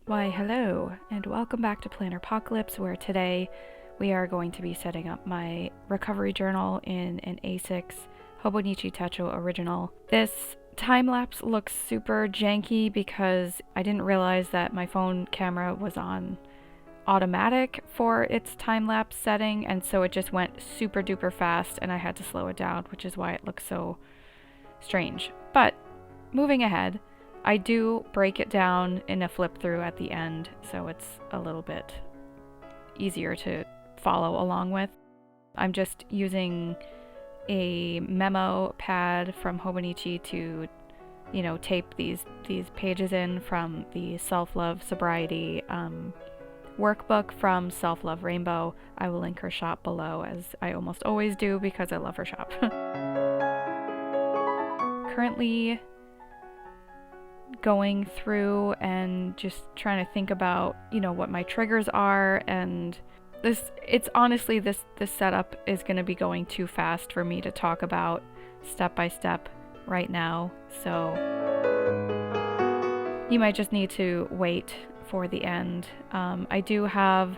Why hello, and welcome back to Plannerpocalypse, where today we are going to be setting up my recovery journal in an A6 Hobonichi Techo original. This time-lapse looks super janky because I didn't realize that my phone camera was on automatic for its time-lapse setting, and so it just went super duper fast and I had to slow it down, which is why it looks so strange. But moving ahead, I do break it down in a flip through at the end, so it's a little bit easier to follow along with. I'm just using a memo pad from Hobonichi to, tape these pages in from the Self-Love Sobriety workbook from 𝖒𝖊𝖓𝖓𝖓. I will link her shop below, as I almost always do because I love her shop. Currently going through and just trying to think about, what my triggers are, and this setup is going to be going too fast for me to talk about step by step right now, so you might just need to wait for the end. I do have,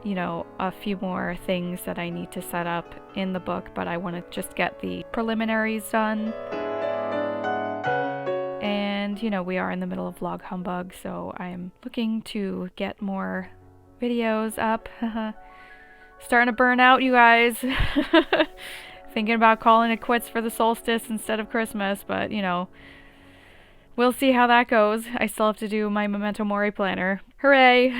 a few more things that I need to set up in the book, but I want to just get the preliminaries done. And, we are in the middle of vlog humbug, so I'm looking to get more videos up. Starting to burn out, you guys. Thinking about calling it quits for the solstice instead of Christmas, but, we'll see how that goes. I still have to do my Memento Mori planner. Hooray!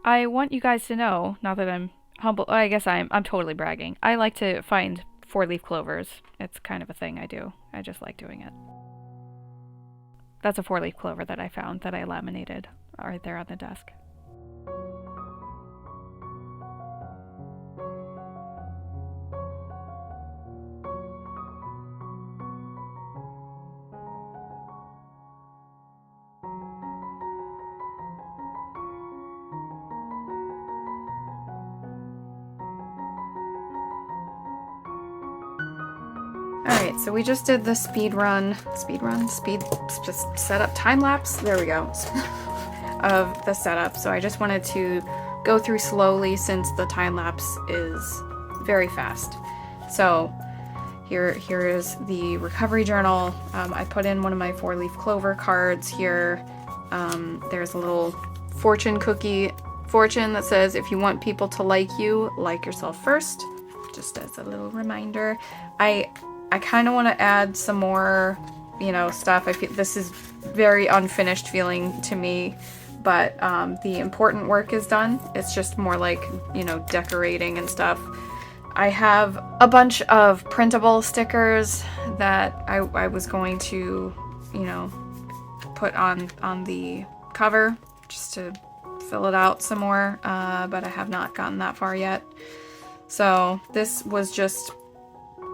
I want you guys to know, not that I'm humble, I guess I'm totally bragging. I like to find 4-leaf clovers. It's kind of a thing I do. I just like doing it. That's a 4-leaf clover that I found that I laminated right there on the desk. Alright, so we just did the speed setup, time lapse, there we go, of the setup. So I just wanted to go through slowly since the time lapse is very fast. So here is the recovery journal. I put in one of my 4-leaf clover cards here. There's a little fortune that says, if you want people to like you, like yourself first, just as a little reminder. I kind of want to add some more, stuff. I feel this is very unfinished feeling to me, but the important work is done. It's just more like, decorating and stuff. I have a bunch of printable stickers that I was going to, put on the cover just to fill it out some more, but I have not gotten that far yet. So this was just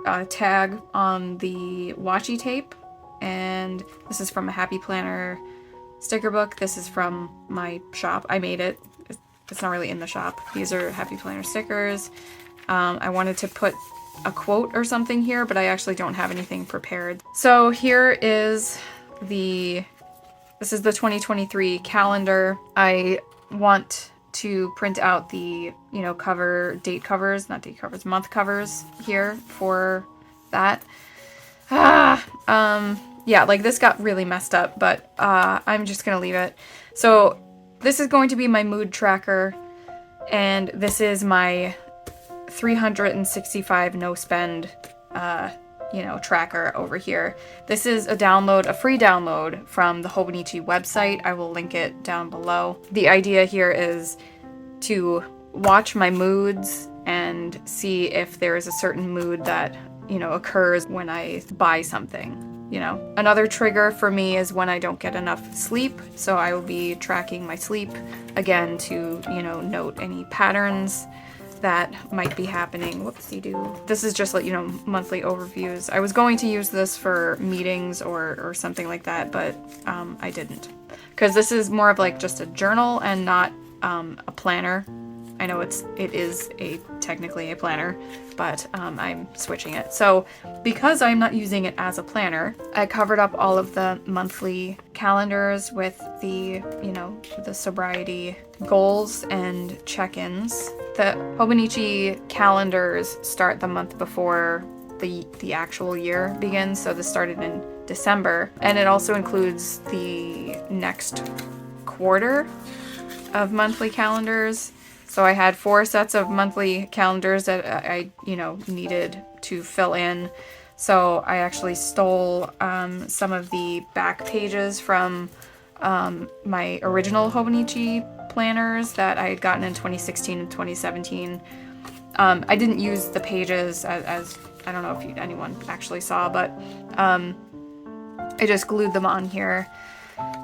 a tag on the washi tape, and this is from a Happy Planner sticker book. This is from my shop. I made it. It's not really in the shop. These are Happy Planner stickers. I wanted to put a quote or something here, but I actually don't have anything prepared. So here is this is the 2023 calendar. I want to print out the, month covers here for that. Yeah, like this got really messed up, but I'm just gonna leave it. So this is going to be my mood tracker, and this is my 365 no spend tracker over here. This is a free download from the Hobonichi website. I will link it down below. The idea here is to watch my moods and see if there is a certain mood that, occurs when I buy something. Another trigger for me is when I don't get enough sleep, so I will be tracking my sleep again to, note any patterns that might be happening. Whoopsie-doo. This is just monthly overviews. I was going to use this for meetings or something like that, but I didn't. Because this is more of just a journal and not a planner. I know it is technically a planner, but I'm switching it. So because I'm not using it as a planner, I covered up all of the monthly calendars with the, the sobriety goals and check-ins. The Hobonichi calendars start the month before the actual year begins, so this started in December, and it also includes the next quarter of monthly calendars. So I had 4 sets of monthly calendars that I needed to fill in. So I actually stole some of the back pages from my original Hobonichi planners that I had gotten in 2016 and 2017. I didn't use the pages as I don't know if anyone actually saw, but I just glued them on here.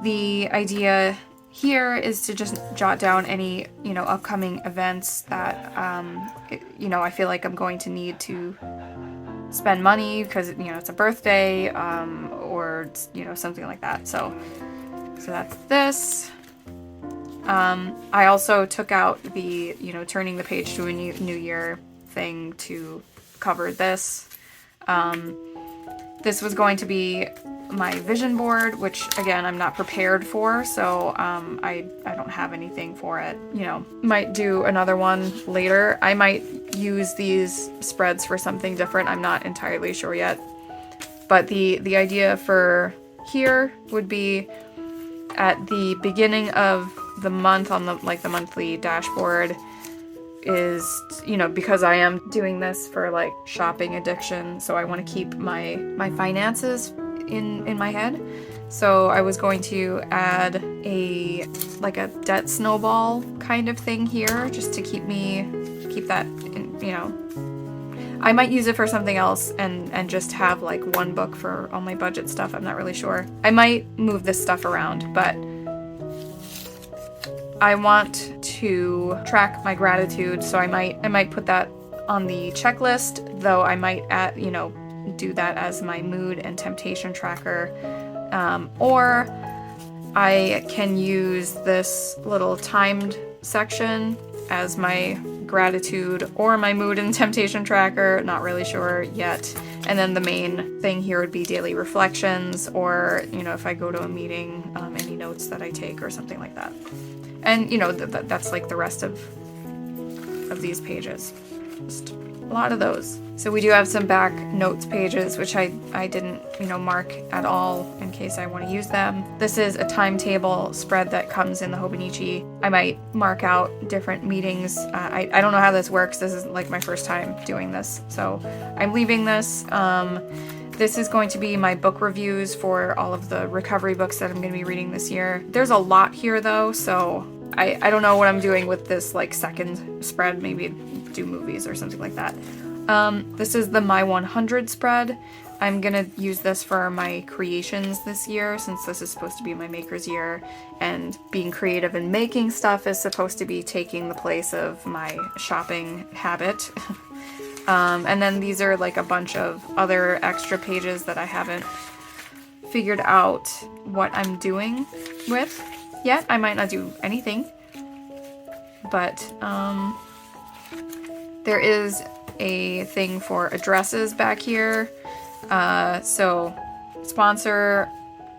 The idea here is to just jot down any, upcoming events that, I feel like I'm going to need to spend money because, it's a birthday, or, something like that. So that's this. I also took out the, turning the page to a new year thing to cover this. This was going to be my vision board, which again I'm not prepared for, so I don't have anything for it. Might do another one later. I might use these spreads for something different. I'm not entirely sure yet. But the idea for here would be at the beginning of the month on the monthly dashboard is, because I am doing this for shopping addiction, so I want to keep my finances in my head. So I was going to add a debt snowball kind of thing here just to keep that in, I might use it for something else and just have one book for all my budget stuff. I'm not really sure. I might move this stuff around, but I want to track my gratitude, so I might put that on the checklist, though I might add, do that as my mood and temptation tracker, or I can use this little timed section as my gratitude or my mood and temptation tracker, not really sure yet. And then the main thing here would be daily reflections, or if I go to a meeting, any notes that I take or something like that. And that's the rest of these pages. Just a lot of those. So we do have some back notes pages, which I didn't, mark at all in case I want to use them. This is a timetable spread that comes in the Hobonichi. I might mark out different meetings. I don't know how this works. This is my first time doing this, so I'm leaving this. This is going to be my book reviews for all of the recovery books that I'm going to be reading this year. There's a lot here though, so I don't know what I'm doing with this second spread. Maybe do movies or something like that. This is the My 100 spread. I'm gonna use this for my creations this year, since this is supposed to be my maker's year, and being creative and making stuff is supposed to be taking the place of my shopping habit. And then these are a bunch of other extra pages that I haven't figured out what I'm doing with yet. I might not do anything, but there is a thing for addresses back here. So sponsor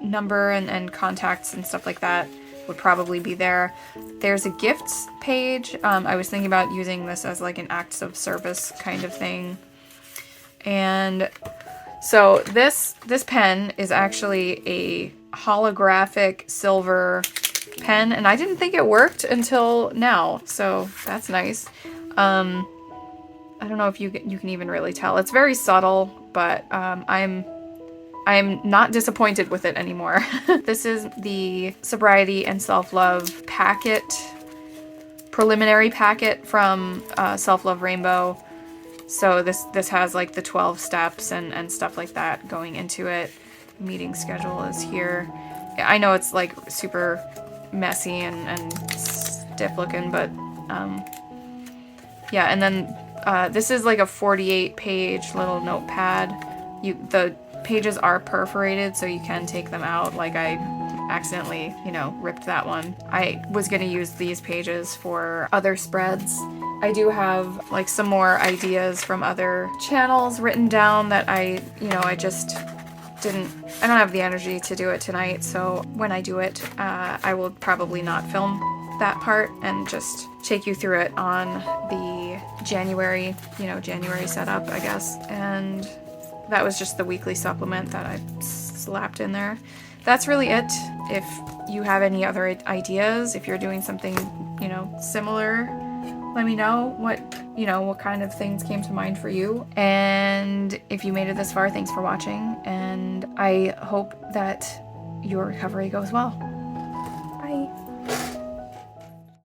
number and contacts and stuff like that would probably be there. There's a gifts page. I was thinking about using this as an acts of service kind of thing. And so this pen is actually a holographic silver pen, and I didn't think it worked until now, so that's nice. I don't know if you can even really tell. It's very subtle, but I'm not disappointed with it anymore. This is the Sobriety and Self-Love packet, preliminary packet from 𝖒𝖊𝖓𝖓𝖊𝖓. So this has the 12 steps and stuff like that going into it. Meeting schedule is here. I know it's super messy and stiff looking, but yeah. And then this is a 48-page little notepad. The pages are perforated, so you can take them out. I accidentally, you know, ripped that one. I was gonna use these pages for other spreads. I do have like some more ideas from other channels written down that I just I don't have the energy to do it tonight, so when I do it, I will probably not film that part and just take you through it on the January setup, I guess. And that was just the weekly supplement that I slapped in there. That's really it. If you have any other ideas, if you're doing something, you know, similar, let me know what kind of things came to mind for you. And if you made it this far, thanks for watching, and I hope that your recovery goes well.